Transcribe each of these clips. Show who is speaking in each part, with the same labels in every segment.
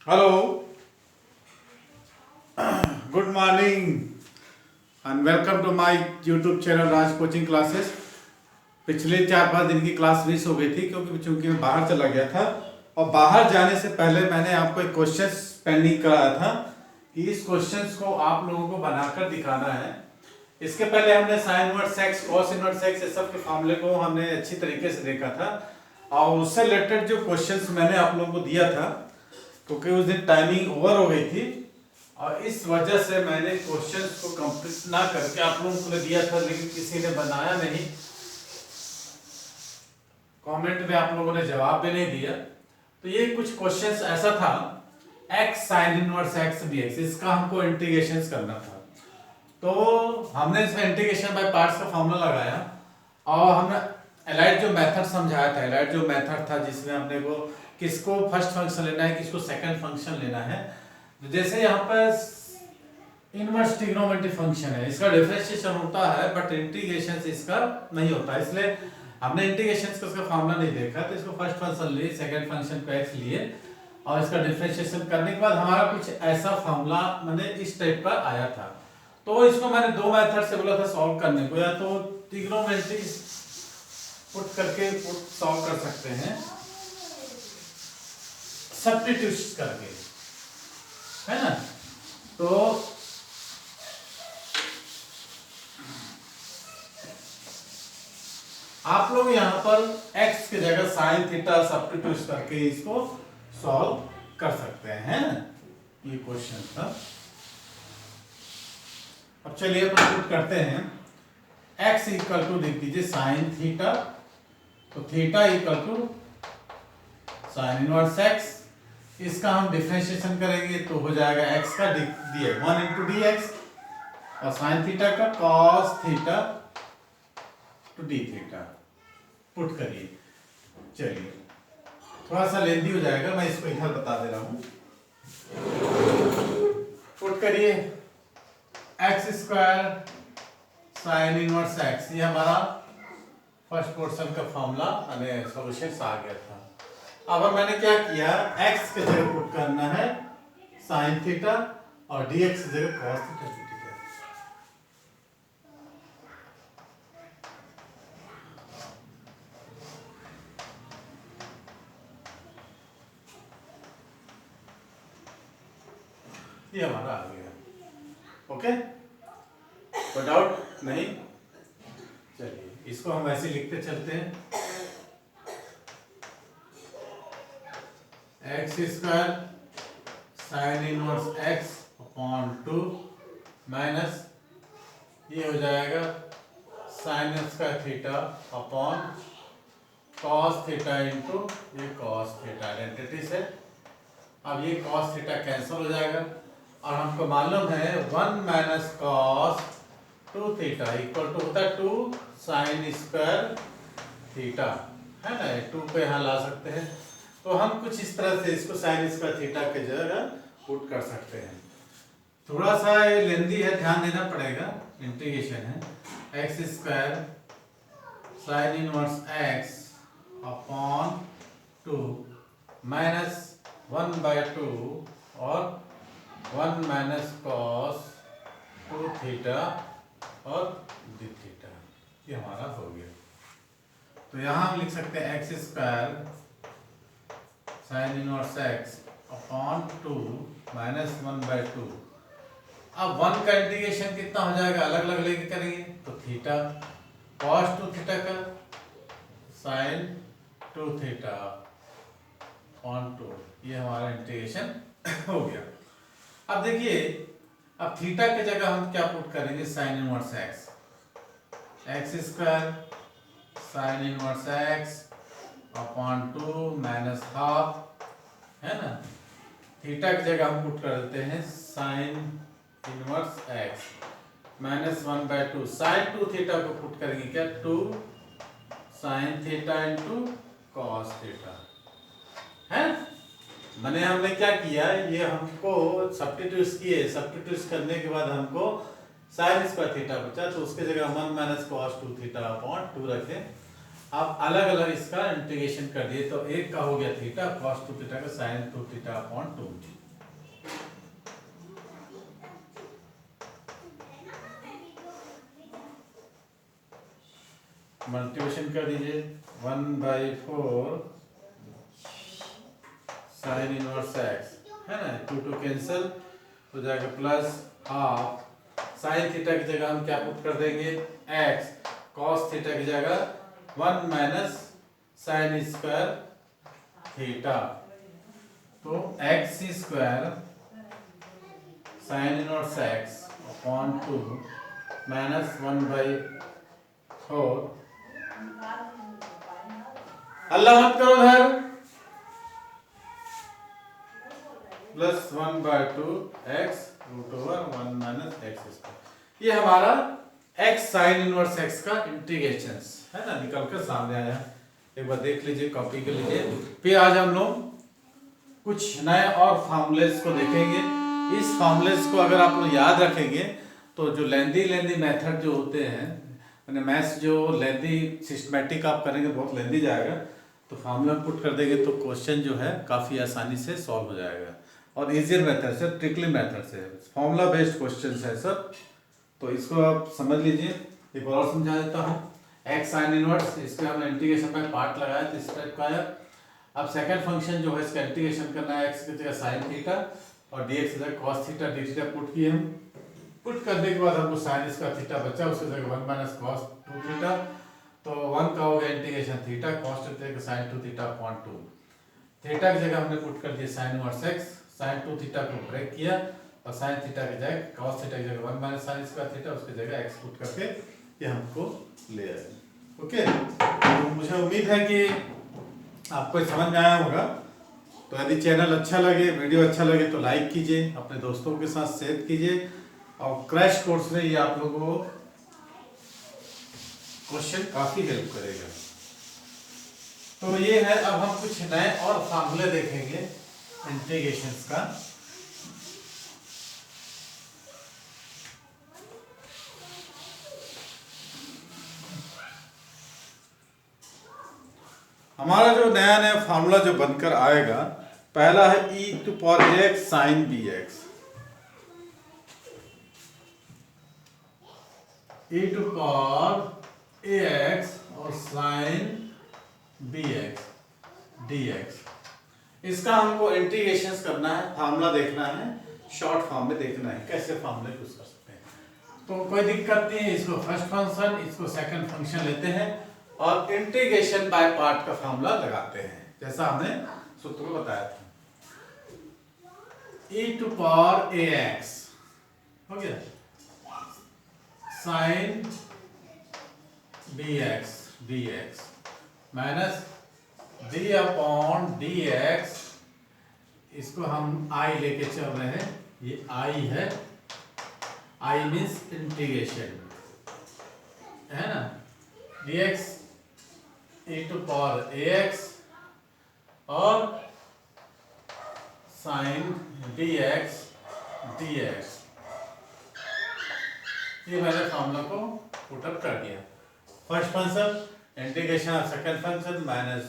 Speaker 1: Hello, good morning and welcome to my YouTube channel Raj coaching classes. पिछले 4-5 दिन की class miss हो गई थी क्योंकि चूंकि मैं बाहर चला गया था और बाहर जाने से पहले मैंने आपको एक क्वेश्चन पेंडिंग कराया था कि इस क्वेश्चन को आप लोगों को बनाकर दिखाना है। इसके पहले हमने sign inverse x, cos inverse x, इस सब के फॉर्मूले को हमने अच्छी तरीके से देखा था और उससे रिलेटेड जो क्वेश्चंस मैंने आप लोगों को दिया था क्योंकि उस दिन टाइमिंग ओवर हो गई थी और इस वजह से मैंने क्वेश्चंस को कंप्लीट ना करके आप लोगों को दिया था, लेकिन किसी ने बनाया नहीं, कमेंट में आप लोगों ने जवाब भी नहीं दिया। तो ये कुछ क्वेश्चंस ऐसा था, x sin inverse x dx, इसका हमको इंटीग्रेशन करना था। तो हमने इसमें इंटीग्रेशन बाय पार्ट्स का फॉर्मूला लगाया और हमने एलाइड जो मेथड समझाया था, एलाइड जो मेथड था जिसमें हमने को किसको फर्स्ट फंक्शन लेना है, किसको सेकंड फंक्शन लेना है। तो जैसे यहाँ पर इनवर्स ट्रिग्नोमेट्रिक फंक्शन है, इसका डिफरेंशिएशन होता है बट इंटीग्रेशन इसका नहीं होता, इसलिए हमने इंटीग्रेशन का उसका फॉर्मूला नहीं देखा। तो इसको फर्स्ट फंक्शन लिए, सेकंड फंक्शन को x लिए और इसका डिफरेंशिएशन करने के बाद हमारा कुछ ऐसा फॉर्मूला मैंने इस टाइप का आया था। तो इसको मैंने दो मेथड से बोला था सॉल्व करने को, या तो ट्रिग्नोमेट्री पुट करके सॉल्व कर सकते हैं, सब्स्टिट्यूट करके, है ना। तो आप लोग यहाँ पर x की जगह साइन थीटा सब्स्टिट्यूट करके इसको सॉल्व कर सकते हैं, ये क्वेश्चन था। अब चलिए अपन पुट करते हैं, x इक्वल टू लिख दीजिए साइन थीटा, तो theta equal to sine inverse x, इसका हम डिफरेंशिएशन करेंगे तो हो जाएगा x का डी 1 इंटू डी एक्स और साइन थीटा का cos theta two D theta. Put करिए, चलिए थोड़ा सा लेंथी हो जाएगा, मैं इसको इधर बता दे रहा हूं। पुट करिए x square sine inverse x, ये हमारा फर्स्ट पोर्शन का फॉर्मूला यानी सॉल्यूशन आ गया था। अब मैंने क्या किया, x की जगह पुट करना है साइन थीटा और dx की जगह कॉस थीटा डी थीटा। ये हमारा आ गया। ओके, कोई डाउट नहीं। चलिए इसको हम ऐसे लिखते चलते हैं, x square sine inverse x upon 2 minus ये हो जाएगा sign square theta upon cos theta into ये कॉस थीटा, आइडेंटिटी से। अब ये कॉस थीटा कैंसिल हो जाएगा और हमको मालूम है 1 minus cos 2 theta equal to होता है 2 साइन स्क्वायर थीटा, है ना। 2 पे यहाँ ला सकते हैं, तो हम कुछ इस तरह से इसको साइन स्क्वायर थीटा के जगह पुट कर सकते हैं। थोड़ा सा ये लेंदी है, ध्यान देना पड़ेगा, इंटीग्रेशन है x square sine inverse x upon 2 minus 1/2 और 1 माइनस कॉस 2 थीटा और डी थीटा, ये हमारा हो गया। तो यहाँ हम लिख सकते हैं x square sine inverse x upon 2 minus 1/2। अब 1 का इंटीग्रेशन कितना हो जाएगा, अलग अलग लेके करेंगे तो थीटा कॉस 2 थीटा का साइन 2 थीटा अपॉन 2, ये हमारा इंटीग्रेशन हो गया। अब देखिए, अब थीटा की जगह हम क्या पुट करेंगे, sign inverse x square sine inverse x upon 2 minus half, है ना। थीटा की जगह हम पुट कर देते हैं sine inverse x minus 1/2 sine 2 theta को पुट करेंगे क्या 2 sine theta into cos theta, है। मैंने हमने क्या किया, ये हमको सब्स्टिट्यूट किए, सब्स्टिट्यूट करने के बाद हमको साइन स्क्वायर थीटा बचा, तो उसके जगह 1 माइनस कॉस 2 थीटा अपॉन 2 रखें आप अलग अलग इसका इंटीग्रेशन कर दिए तो एक का हो गया थीटा cos 2 थीटा का sin 2 थीटा अपॉन 2। मल्टीप्लिकेशन कर दीजिए 1/4 sin इनवर्स x है ना, 2 कैंसिल हो जाएगा प्लस हाफ sin थीटा की जगह हम क्या पुट कर देंगे x, cos थीटा की जगह 1 माइनस sin स्क्वायर थीटा, तो x square sin inverse x upon 2 minus 1/4। अल्लाह मत करो उधर, plus 1/2 x root over 1 minus x square. ये हमारा x साइन इनवर्स x का इंटीग्रेशन है ना, निकल कर सामने आया। एक बार देख लीजिए, कॉपी कर लीजिए। फिर आज हम लोग कुछ नए और फॉर्मूलेस को देखेंगे। इस फॉर्मूलेस को अगर आप लोग याद रखेंगे तो जो लेंदी मेथड जो होते हैं, मैंने मैथ्स जो लेंदी सिस्टमेटिक आप करेंगे बहुत लेंदी जाएगा, तो फार्मूला पुट कर देंगे तो क्वेश्चन जो है काफ़ी आसानी से सॉल्व हो जाएगा। और इजियर मेथड से, ट्रिकली मेथड से, फॉर्मूला बेस्ड क्वेश्चन है सब, तो इसको आप समझ लीजिए। एक बार और समझा देता हूँ। एक्स साइन इनवर्स, इसके हमने इंटीग्रेशन में पार्ट लगाया तो इस टाइप का आया। अब सेकंड फंक्शन जो है इसका इंटीग्रेशन करना है, एक्स की जगह साइन थीटा और डीएक्स की जगह cos theta D theta put किए हम। पुट करने के बाद हमको साइन इसका थीटा बचा, उसकी जगह 1 माइनस कॉस 2 थीटा, तो 1 का हो गया integration theta cos theta sine 2 theta upon 2। Theta की जगह हमने पुट कर दिया sine inverse x, sine 2 theta को ब्रेक किया और साइन थीटा की जगह कॉस थीटा की जगह 1 माइनस साइन स्क्वायर थीटा, उसकी जगह एक्स पुट करके ये हमको ले आए। ओके, तो मुझे उम्मीद है कि आपको समझ में आया होगा। तो यदि चैनल अच्छा लगे, वीडियो अच्छा लगे तो लाइक कीजिए, अपने दोस्तों के साथ शेयर कीजिए, और क्रैश कोर्स में ये आप लोगों को क्वेश्चन काफी हेल्प करेगा। तो ये है, अब हम कुछ नए और फार्मूले देखेंगे इंटीग्रेशंस का। हमारा जो नया फार्मूला जो बनकर आएगा, पहला है e to power x sine B x, e to power ax और साइन bx dx। इसका हमको इंटीग्रेशन करना है, फार्मूला देखना है, शॉर्ट फॉर्म में देखना है कैसे फार्मूले यूज कर सकते हैं। तो कोई दिक्कत नहीं है, इसको फर्स्ट फंक्शन, इसको सेकंड फंक्शन लेते हैं और इंटीग्रेशन बाय पार्ट का फार्मूला लगाते हैं, जैसा हमने सूत्र में बताया था। e टू पावर ax हो गया sine bx dx minus d upon dx, इसको हम i लेके चल रहे हैं, ये i है, i मीन्स इंटीग्रेशन है ना, dx e to power ax और साइन dx dx। ये मैंने फॉर्मूला को पुटअप कर दिया। First function integration of second function minus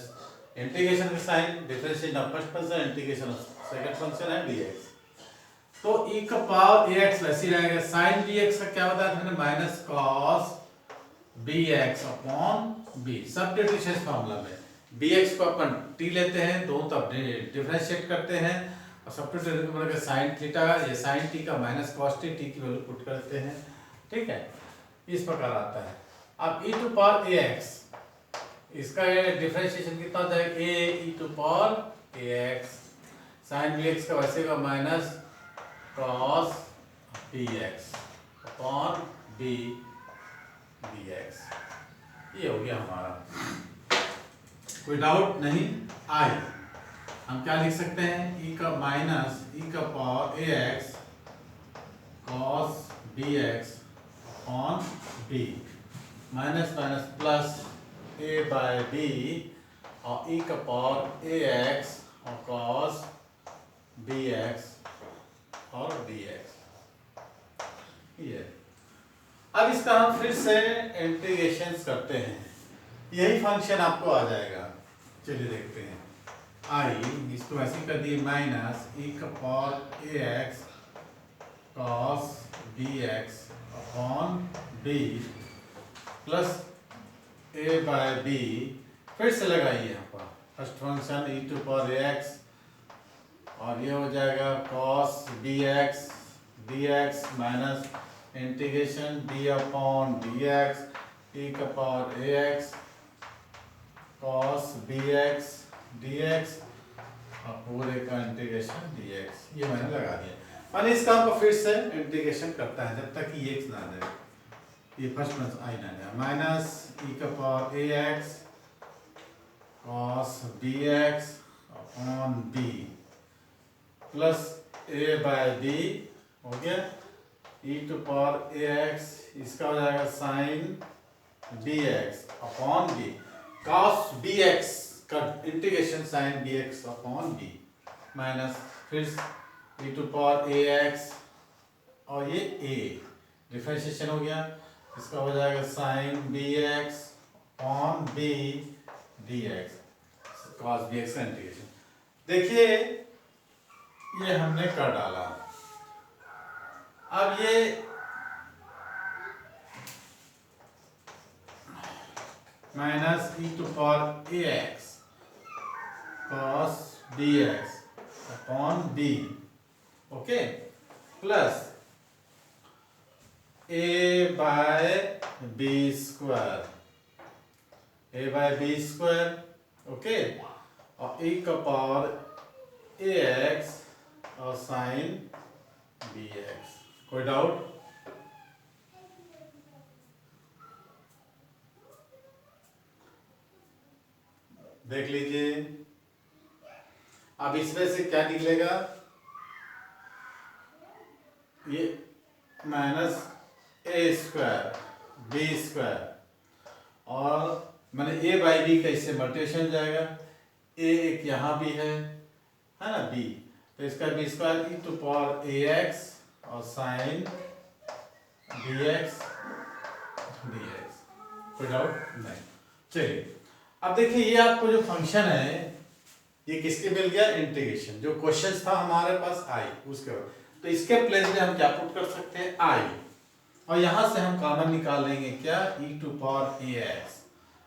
Speaker 1: integration of sine differentiation of first function integration of second function है dx। तो e का पावर ax वैसे ही रहेगा, साइन bx का क्या बताया था मैंने, minus cos bx upon b। Substitution formula में bx को अपन t लेते हैं, दोनों तरफ डिफरेंशिएट करते हैं और सब्स्टिट्यूट करके साइन थीटा या साइन t का माइनस cos t, t की वैल्यू पुट करते हैं। ठीक है, इस प्रकार आता है। अब e टू पावर ax, इसका डिफरेंशिएशन कितना होता है, a e to power ax sine bx का वैसे का minus cos bx upon b dx। ये हो गया हमारा। कोई डाउट नहीं आए, हम क्या लिख सकते हैं, e का माइनस e का power ax cos bx upon b minus minus plus a by b और e का पावर ax और cos bx और dx। ये अब इसका हम फिर से इंटीग्रेशन करते हैं। यही फंक्शन आपको आ जाएगा। चलिए देखते हैं। आई इसको ऐसे कर दिए माइनस ई का power A x cos B x upon B plus A by B. फिर से लगाइए यहाँ पर first function E to power A x और ये हो जाएगा cos B X D X minus integration D upon D X E का पावर ए x cos B X D X और पूरे का इंटीग्रेशन डी एक्स। ये मैंने लगा दिया। मैंने इस काम को फिर से इंटीग्रेशन करता है जब तक कि ये ना आ जाए, ये फर्स्ट प्लस आई ना जाए। माइनस ई का power A x cos B x upon B plus A by B हो गया E to power A X, इसका हो जाएगा sine B x upon B cos B X का integration sine B x upon B minus फिर E to power A x और ये a differentiation हो गया, इसका हो जाएगा sine B x upon B D X cos B X का इंटीग्रेशन। देखिए ये हमने कर डाला। अब ये minus e to power A x cos B x upon b okay plus A by b square okay और ई का पावर ए एक्स और साइन बी एक्स। कोई डाउट? देख लीजिए। अब इसमें से क्या निकलेगा, ये माइनस ए स्क्वायर बी स्क्वायर और मैंने ए बाई बी कैसे मल्टीप्लिकेशन जाएगा, ए एक यहाँ भी है ना बी, तो इसका B square E to power A x और sine B X D X. कोई डाउट नहीं? चलिए अब देखिए ये आपको जो फंक्शन है ये किसके मिल गया, इंटीग्रेशन। जो क्वेश्चन था हमारे पास आई उसके बाद, तो इसके प्लेस में हम क्या पुट कर सकते हैं, आई, और यहां से हम कॉमन निकाल लेंगे क्या, ई टू पावर ए एक्स।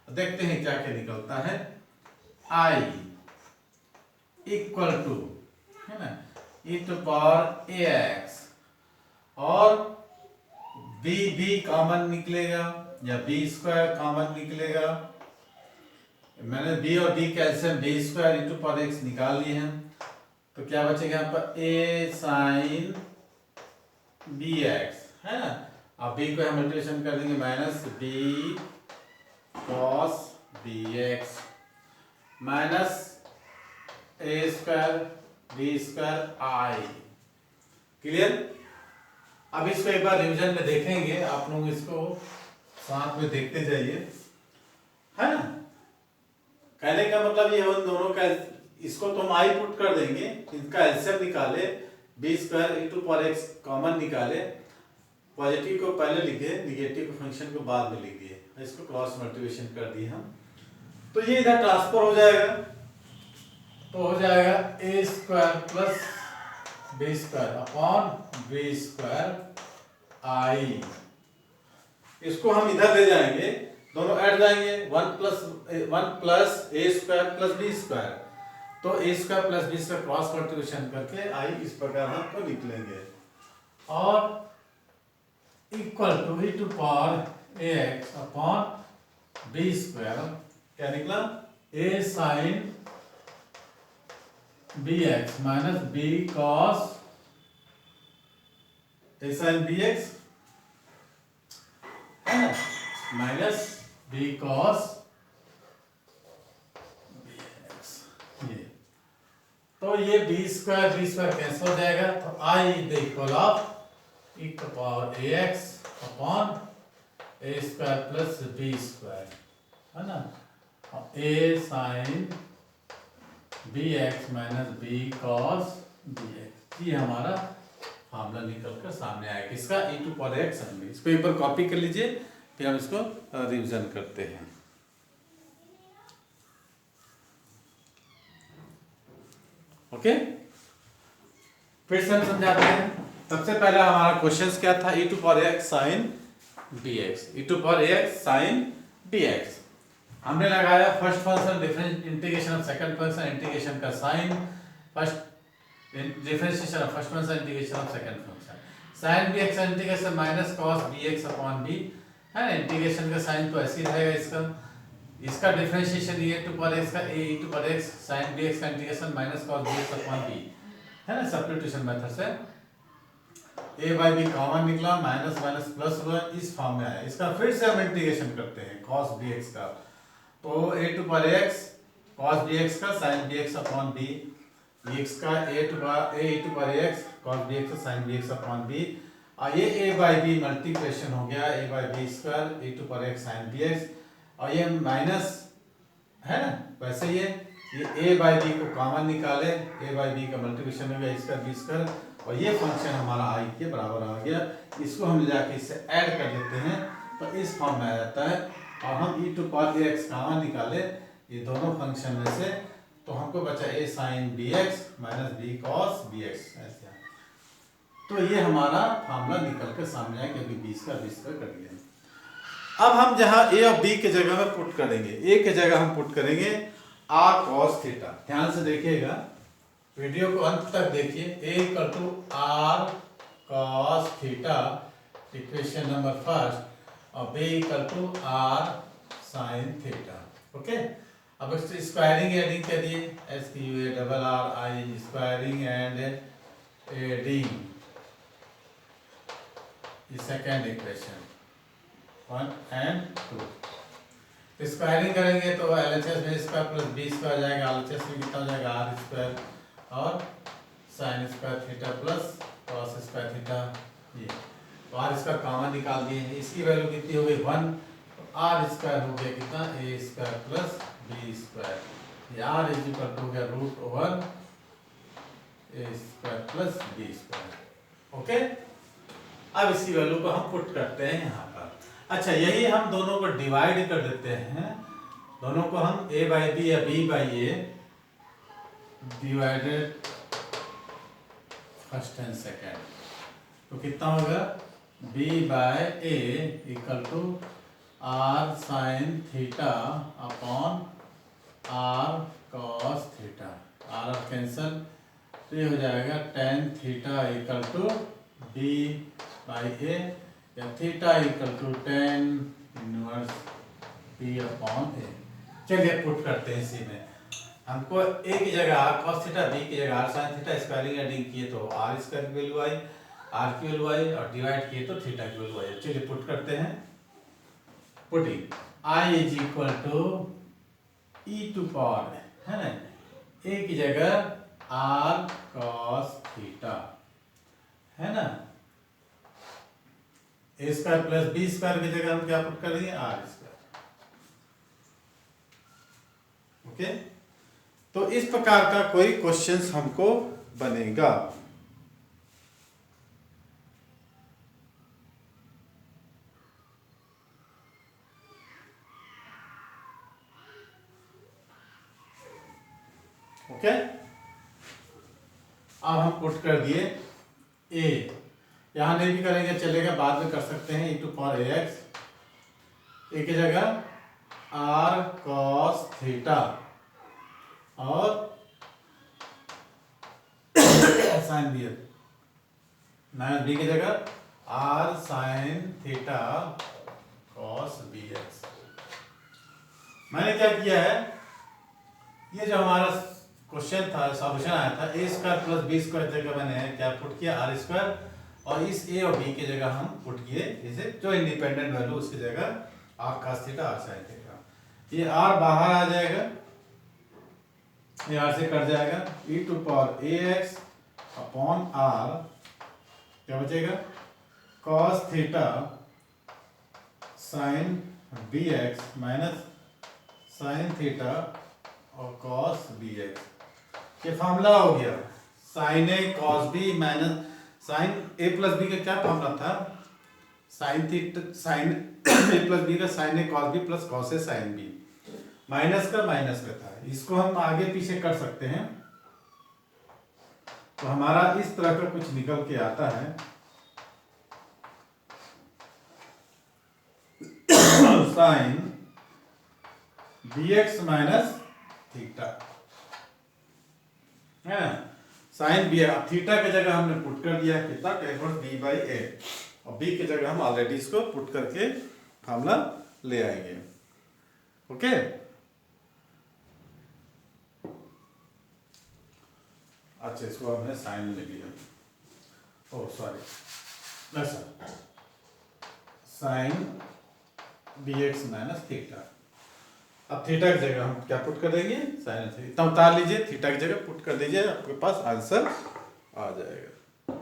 Speaker 1: देखते हैं क्या क्या निकलता है। आई इक्वल टू है ना e to power A x और बी कॉमन निकलेगा या बी स्क्वायर कॉमन निकलेगा। मैंने बी और b calcium b square into power x निकाल लिए हैं, तो क्या बचेगा यहाँ पर ए साइन बी एक्स है ना। अब बी को हम मल्टीप्लिकेशन कर देंगे minus B cos B X minus A square B square I. Clear? अब इसको एक बार रिवीजन में देखेंगे, आप लोग इसको साथ में देखते जाइए, है ना। कहने का मतलब ये उन दोनों का, इसको तो हम आई पुट कर देंगे, इनका एलसीएम निकाले, b square into power x common निकाले, पॉजिटिव को पहले लिखे, निगेटिव फंक्शन को बाद में लिख दिए, इसको क्रॉस मल्टीप्लिकेशन कर दिए हम, तो ये इधर ट्रांसफर हो जाएगा, तो हो जाएगा A square plus B square upon B square I. इसको हम इधर ले जाएंगे, दोनों ऐड जाएंगे, one plus A square plus B square, तो A square plus B square cross multiplication करके आई इस प्रकार हमको निकलेंगे और equal to E to power A X upon B square, क्या निकला, A sine B X minus B cos A sine B X है ना minus B cos B x. ये तो ये बी स्क्वायर कैंसिल हो जाएगा, तो I the equal of E to power A X upon A square plus B square है ना, A sine B X minus B cos B x. ये हमारा फार्मूला निकल कर सामने आएगा, इसका ई टू पावर एक्स। इसको एक बार कॉपी कर लीजिए, फिर हम इसको रिवीजन करते हैं। ओके, फिर से हम समझाते हैं। सबसे पहले हमारा क्वेश्चन क्या था, e to power x sin dx, e to power x sin dx। हमने लगाया first function difference integration of second function integration का sine, first differentiation of first function integration of second function, sin bx integration minus cos bx upon b है ना। Integration का sign तो ऐसे ही रहेगा, इसका differentiation e to power x का e to power x sin bx का integration minus cos bx upon b है ना। सब्स्टिट्यूशन मेथड से a बाई बी कॉमन निकला, माइनस माइनस प्लस हुआ, इस फॉर्म में आया। इसका फिर से हम इंटीग्रेशन करते हैं cos bx का, तो a to power x cos bx का sin bx upon b, x का a to power x cos bx का sin bx अपॉन b, और ये a बाई बी मल्टीप्लिकेशन हो गया, a by b square a to power x sin bx, और ये minus है ना। वैसे ये a बाई बी को कॉमन निकाले, a बाई बी का मल्टीप्लिकेशन हो गया, इसका b स्क्वायर, और ये फंक्शन हमारा i के बराबर आ गया। इसको हम ले जाके इससे ऐड कर देते हैं तो इस फॉर्म में आ जाता है, और हम e to power x common निकाले ये दोनों फंक्शन में से, तो हमको बचा a sin bx minus b cos bx ऐसे। तो ये हमारा फार्मूला निकल के सामने आया, क्योंकि 20 का 20 का कट गया। अब हम जहाँ a और b के जगह में पुट करेंगे, a के जगह हम पुट करेंगे r cos थीटा। ध्यान से देखिएगा, वीडियो को अंत तक देखिए। a equal to r cos theta equation number first, और b equal to r sin theta. Okay, अब स्क्वायरिंग एडिंग करिए, SQA squaring and adding second equation 1 and 2। Squaring करेंगे तो LHS में स्क्वायर प्लस बी स्क्वायर जाएगा, LHS में कितना हो जाएगा आर स्क्वायर और sine square theta plus cos square theta. ये तो आर स्क्वायर कॉमन निकाल दिए हैं, इसकी वैल्यू कितनी हो गई 1, तो आर स्क्वायर हो गया कितना A square plus B square, ये आर इज इक्वल टू गया root over A square plus B square. Okay, अब इसी वैल्यू को हम पुट करते हैं यहाँ पर। अच्छा, यही हम दोनों को डिवाइड कर देते हैं, दोनों को हम a बाई बी या b by a divided first and second, तो कितना होगा b by a equal to r sine theta upon r cos theta, r cancel, तो ये हो जाएगा tan theta equal to b by a, या theta equal to tan inverse b upon a। चलिए put करते हैं इसी में, हमको a की जगह r cos थीटा, b की जगह r sin theta, squaring adding किए तो r स्क्वायर की वैल्यू आई, r की वैल्यू आई, और डिवाइड किए तो थीटा की वैल्यू आई। चलिए पुट करते हैं, putting i is equal to e to power है ना, a की जगह r cos थीटा है ना, ए स्क्वायर प्लस बी स्क्वायर की जगह हम क्या पुट करेंगे आर स्क्वायर। ओके, तो इस प्रकार का कोई क्वेश्चन हमको बनेगा। ओके, अब हम पुट कर दिए a, यहां नहीं भी करेंगे चलेगा, बाद में कर सकते हैं, e to power ax, a की जगह r cos थीटा और साइन बी, माइनस b की जगह r sine theta cos bx। मैंने क्या किया है, ये जो हमारा क्वेश्चन था, सॉल्यूशन आया था, a square plus B square जगह मैंने क्या पुट किया r स्क्वायर, और इस a और b की जगह हम पुट किए इसे जो इंडिपेंडेंट वैल्यू उसकी जगह r cos theta r sin theta. ये r बाहर आ जाएगा, ये r से कट जाएगा, e to power ax upon r क्या बचेगा cos theta sin bx minus sin theta और cos bx। ये फार्मूला हो गया sin a cos b minus sin a plus b का क्या फार्मूला था, sin theta sin a plus b का sin a cos b plus cos a sin b, minus का था। इसको हम आगे पीछे कर सकते हैं, तो हमारा इस तरह का कुछ निकल के आता है साइन bx माइनस थीटा है ना। साइन बी, थीटा की जगह हमने पुट कर दिया कितना, tan इनवर्स b बाई ए, और b की जगह हम ऑलरेडी इसको पुट करके फार्मूला ले आएंगे। ओके, अच्छा इसको हमने साइन में ले लिया, ओ सॉरी वैसा साइन bx माइनस थीटा। अब थीटा की जगह हम क्या पुट कर देंगे, साइन थीटा, इतना उतार लीजिए, थीटा की जगह पुट कर दीजिए, आपके पास आंसर आ जाएगा।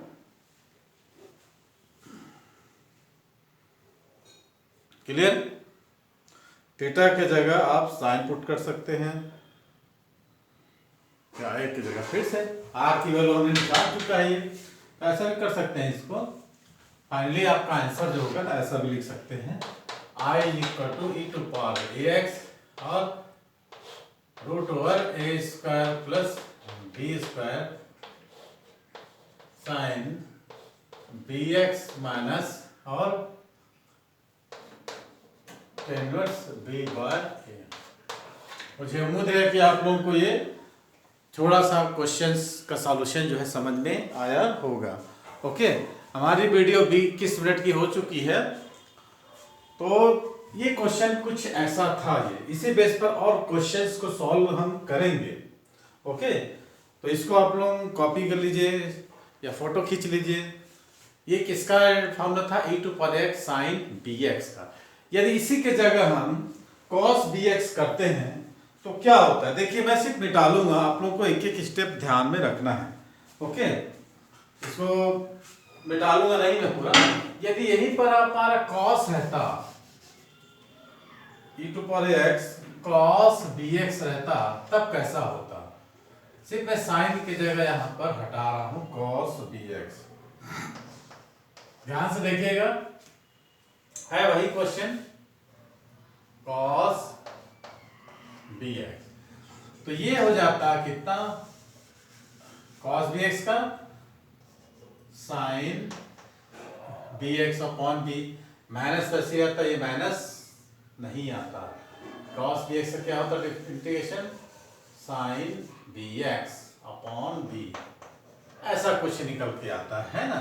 Speaker 1: क्लियर? थीटा की जगह आप साइन पुट कर सकते हैं, क्या एक की जगह फिर से आर की वैल्यू हमने निकाल चुका है, तो ऐसा भी कर सकते हैं इसको। फाइनली आपका आंसर जो होगा ना ऐसा भी लिख सकते हैं, I equal to E to power A x और root over A square plus B square sine B X minus और tan inverse B by A. मुझे उम्मीद है कि आप लोगों को ये थोड़ा सा क्वेश्चंस का सॉल्यूशन जो है समझ में आया होगा। ओके, हमारी वीडियो 21 मिनट की हो चुकी है, तो ये क्वेश्चन कुछ ऐसा था, ये इसी बेस पर और क्वेश्चंस को सॉल्व हम करेंगे। ओके, तो इसको आप लोग कॉपी कर लीजिए या फोटो खींच लीजिए। ये किसका फॉर्मूला था, e to power x sine bx का। यदि इसी के जगह हम cos bx करते हैं तो क्या होता है, देखिए मैं सिर्फ निकालूंगा, आप लोगों को एक एक स्टेप ध्यान में रखना है। ओके, इसको मिटालूंगा नहीं मैं पूरा। यदि यहीं पर हमारा cos रहता, e to power x cos bx रहता, तब कैसा होता। सिर्फ मैं साइन की जगह यहां पर हटा रहा हूं cos bx। ध्यान से देखिएगा, है वही क्वेश्चन cos bx, तो ये हो जाता कितना, cos bx का sine bx upon b, minus वैसे आता, ये माइनस नहीं आता, cos bx का क्या होता है integration sine bx upon b, ऐसा कुछ निकल के आता है ना।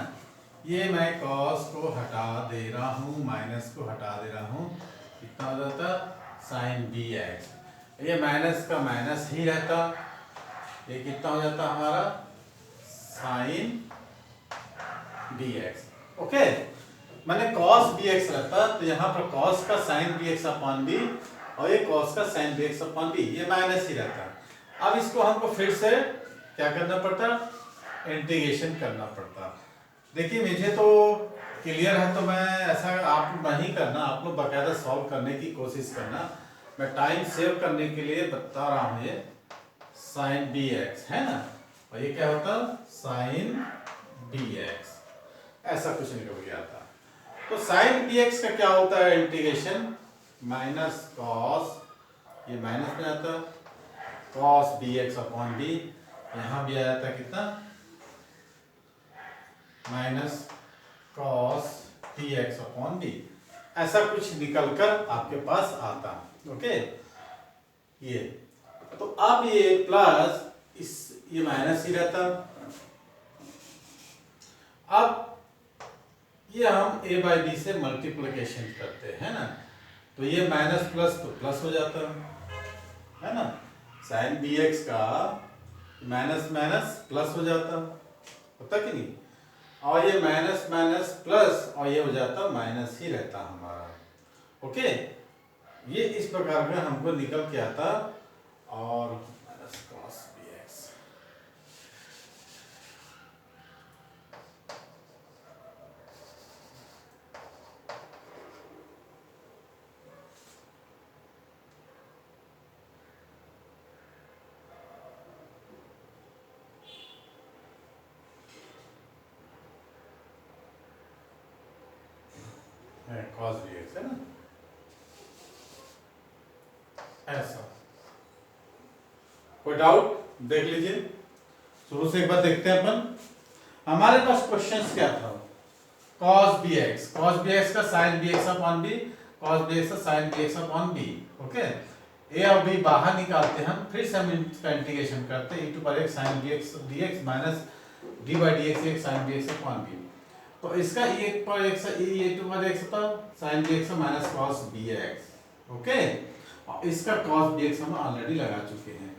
Speaker 1: ये मैं cos को हटा दे रहा हूँ, माइनस को हटा दे रहा हूँ, कितना हो जाता साइन bx, ये माइनस का माइनस ही रहता, ये कितना हो जाता हमारा साइन bx। ओके, मैंने cos bx रहता तो यहाँ पर cos का साइन bx अपॉन b और ये cos का साइन bx अपॉन b, ये माइनस ही रहता। अब इसको हमको फिर से क्या करना पड़ता, इंटीग्रेशन करना पड़ता। देखिए मुझे तो क्लियर है, तो मैं ऐसा आप नहीं करना, आप लोग बाकायदा सॉल्व करने की कोशिश करना। मैं टाइम सेव करने के लिए बता रहा हूँ, ये साइन bx है ना, और ये क्या होता साइन bx, ऐसा कुछ निकल गया था। तो साइन bx का क्या होता है इंटीग्रेशन माइनस कॉस, ये माइनस में आता कॉस bx अपॉन b, यहाँ भी आ जाता कितना minus cos px upon b, ऐसा कुछ निकलकर आपके पास आता। ओके, ये तो अब ये प्लस इस, ये माइनस ही रहता। अब ये हम a बाई बी से मल्टीप्लिकेशन करते हैं ना, तो ये माइनस प्लस तो प्लस हो जाता है ना, साइन bx का माइनस माइनस प्लस हो जाता, होता कि नहीं, और ये माइनस माइनस प्लस और ये हो जाता माइनस ही रहता हमारा। ओके, ये इस प्रकार का हमको निकल के आता, और minus cos bx, cos bx है ना, ऐसा। कोई डाउट देख लीजिए, शुरू से एक बार देखते हैं अपन। हमारे पास क्वेश्चंस क्या था, cos bx का sin bx upon b, cos bx का sin bx upon b। Okay, a और b बाहर निकालते हैं हम, फिर से हम इसका इंटीग्रेशन करते हैं, e to power x sin bx dx minus d by dx एक sin bx अपॉन b। तो इसका e पर x e to power x था sin bx minus cos bx। Okay, और इसका cos bx हम ऑलरेडी लगा चुके हैं।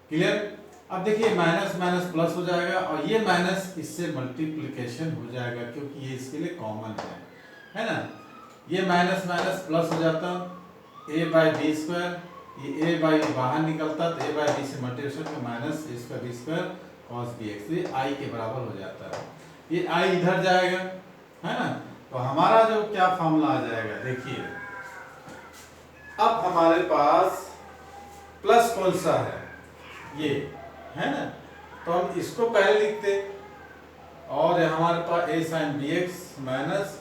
Speaker 1: क्लियर? अब देखिए माइनस माइनस प्लस हो जाएगा और ये माइनस इससे मल्टीप्लिकेशन हो जाएगा क्योंकि ये इसके लिए कॉमन है ना। ये माइनस माइनस प्लस हो जाता, a बाई बी स्क्वायर, ये a बाई बाहर निकलता तो a बाई बी से मल्टीप्लिकेशन में minus a square B square cos B x, ये i के बराबर हो जाता है। ये i इधर जाएगा है ना, तो हमारा जो क्या फॉर्मूला आ जाएगा देखिए। अब हमारे पास प्लस कौन सा है, ये है ना, तो हम इसको पहले लिखते और हमारे पास a sin bx माइनस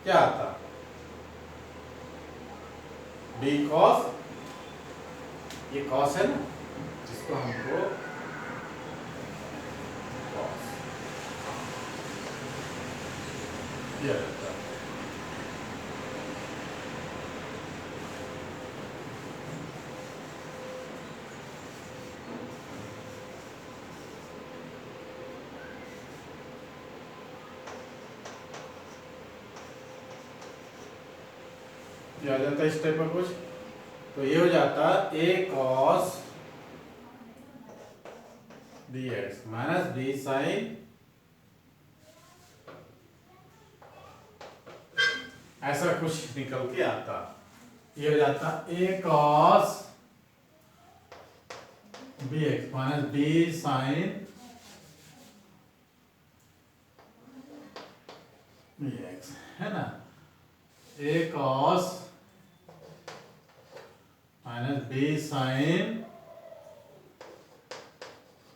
Speaker 1: क्या आता, b cos, ये cos है ना, जिसको हमको cos दिया जाता है। आ जाता है इस टाइप का कुछ, तो ये हो जाता a cos bx minus b sin, ऐसा कुछ निकल के आता। ये हो जाता a cos bx minus b sin bx है ना, a cos minus b sine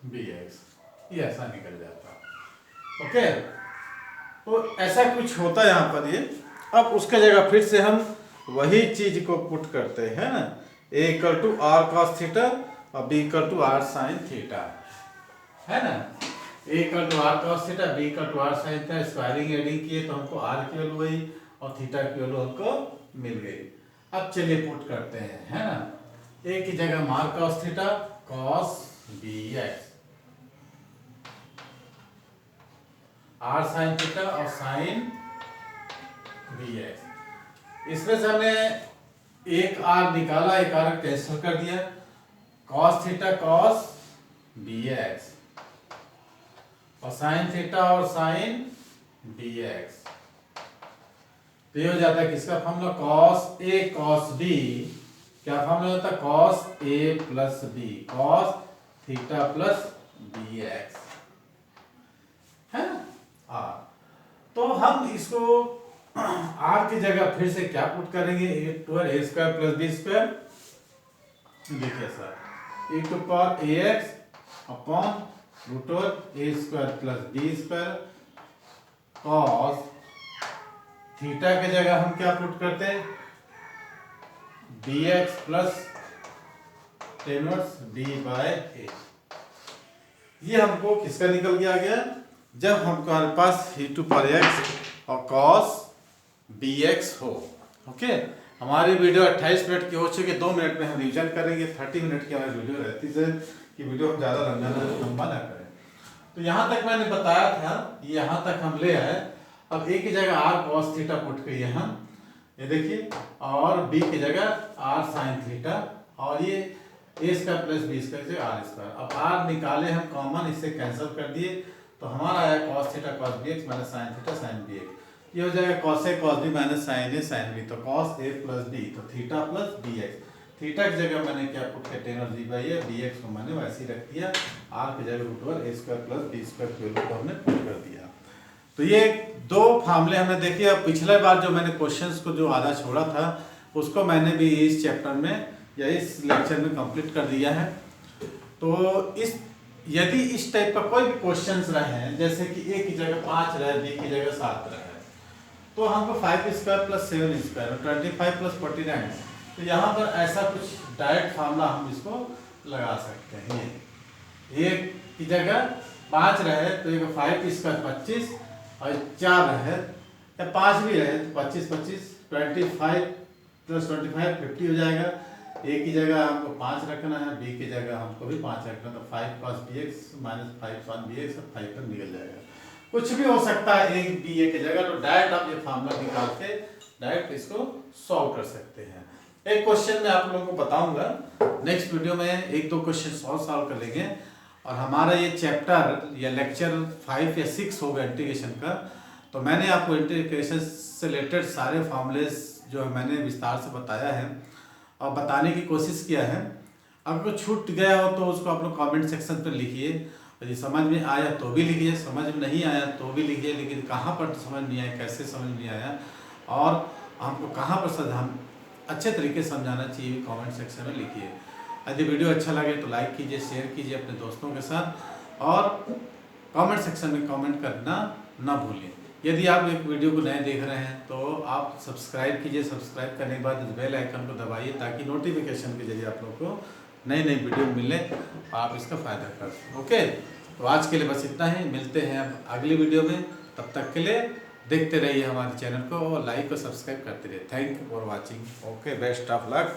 Speaker 1: B x, ये ऐसा निकल जाता। ओके, तो ऐसा कुछ होता है यहाँ पर ये। अब उसके जगह फिर से हम वही चीज को पुट करते हैं ना, a equal to r cos theta और b equal to r sine theta है ना। a equal to r cos theta, b equal to r sine theta, squaring adding किए तो हमको r की वैल्यू वही और थीटा की वैल्यू हमको मिल गई। अब चलिए पुट करते हैं है ना, a की जगह मार cos theta cos bx, r sin theta और sin bx। इसमें से हमने एक r निकाला, एक r कैंसिल कर दिया, cos थीटा cos bx और sin थीटा और sin bx। तो ये हो जाता है किसका formula, cos a cos b, क्या फॉर्मूला होता है cos a plus b cos theta plus bx है ना। तो हम इसको r की जगह फिर से क्या पुट करेंगे, a square plus b square, देखिए sir e to power ax upon root over a square plus b square cos theta के जगह हम क्या पुट करते हैं, dx plus tan inverse d by a। ये हमको किसका निकल के आ गया, जब हमारे पास e टू पावर x और cos bx हो। ओके, हमारी वीडियो 28 मिनट की हो चुकी है, 2 मिनट में हम रिवीजन करेंगे। 30 मिनट की हमारी वीडियो रहती है कि वीडियो हम ज़्यादा लंबा ना करें। तो यहाँ तक मैंने बताया था, यहाँ तक हम ले आए। अब a की जगह r cos थीटा पुट किए हम, ये देखिए, और b की जगह r sin थीटा और ये a square plus b square से r स्क्वायर। अब r निकाले हम कॉमन, इससे कैंसिल कर दिए तो हमारा आया cos theta cos bx minus sin theta sin bx। ये हो जाएगा cos a cos b minus sin a sin b, तो cos a प्लस b तो थीटा प्लस bx। थीटा की जगह मैंने क्या पुट किया, tan और d बाई a, bx को मैंने वैसे ही रख दिया, r की जगह root over a square plus b square की वैल्यू को हमने पुट कर दिया। तो ये 2 फार्मूले हमने देखे। अब पिछले बार जो मैंने क्वेश्चंस को जो आधा छोड़ा था उसको मैंने भी इस चैप्टर में या इस लेक्चर में कंप्लीट कर दिया है। तो इस यदि इस टाइप का कोई भी क्वेश्चंस रहे हैं, जैसे कि a की जगह 5 रहे, b की जगह 7 रहे, तो हमको 5 स्क्वायर प्लस 7 स्क्वायर 25 प्लस 49, तो यहाँ पर ऐसा कुछ डायरेक्ट फार्मूला हम इसको लगा सकते हैं। ये की जगह 5 रहे तो एक 5 इसका 25 और 4 रहे या 5 भी रहे तो 25 25 25 प्लस 25 50 हो जाएगा। ए की जगह हमको 5 रखना है, बी की जगह हमको भी 5 रखना है, तो 5 cos bx minus 5 sin bx 5 पर निकल जाएगा। कुछ भी हो सकता है ए बी ए की जगह, तो डायरेक्ट आप ये फार्मूला निकाल के डायरेक्ट इसको सॉल्व कर सकते हैं। एक क्वेश्चन मैं आप लोगों को बताऊंगा, नेक्स्ट वीडियो में 1-2 क्वेश्चन सॉल्व कर लेंगे और हमारा ये चैप्टर या लेक्चर 5 या 6 होगा इंटीग्रेशन का। तो मैंने आपको इंटीग्रेशन से रिलेटेड सारे फॉर्मूलेस जो मैंने विस्तार से बताया है और बताने की कोशिश किया है। अगर कुछ छूट गया हो तो उसको आप लोग कमेंट सेक्शन पर लिखिए, यदि समझ में आया तो भी लिखिए, समझ में नहीं आया तो भी लिखिए, लेकिन कहाँ पर समझ नहीं आया, कैसे समझ नहीं आया और हमको कहाँ पर हम अच्छे तरीके से समझाना चाहिए, कमेंट सेक्शन में लिखिए। यदि वीडियो अच्छा लगे तो लाइक कीजिए, शेयर कीजिए अपने दोस्तों के साथ और कमेंट सेक्शन में कमेंट करना ना भूलें। यदि आप एक वीडियो को नए देख रहे हैं तो आप सब्सक्राइब कीजिए, सब्सक्राइब करने के बाद बेल आइकन को दबाइए ताकि नोटिफिकेशन के जरिए आप लोग को नई नई वीडियो मिले और आप इसका फ़ायदा कर सकें। ओके, तो आज के लिए बस इतना ही, मिलते हैं अब अगली वीडियो में। तब तक के लिए देखते रहिए हमारे चैनल को और लाइक और सब्सक्राइब करते रहिए। Thank you for watching. Okay, best of luck.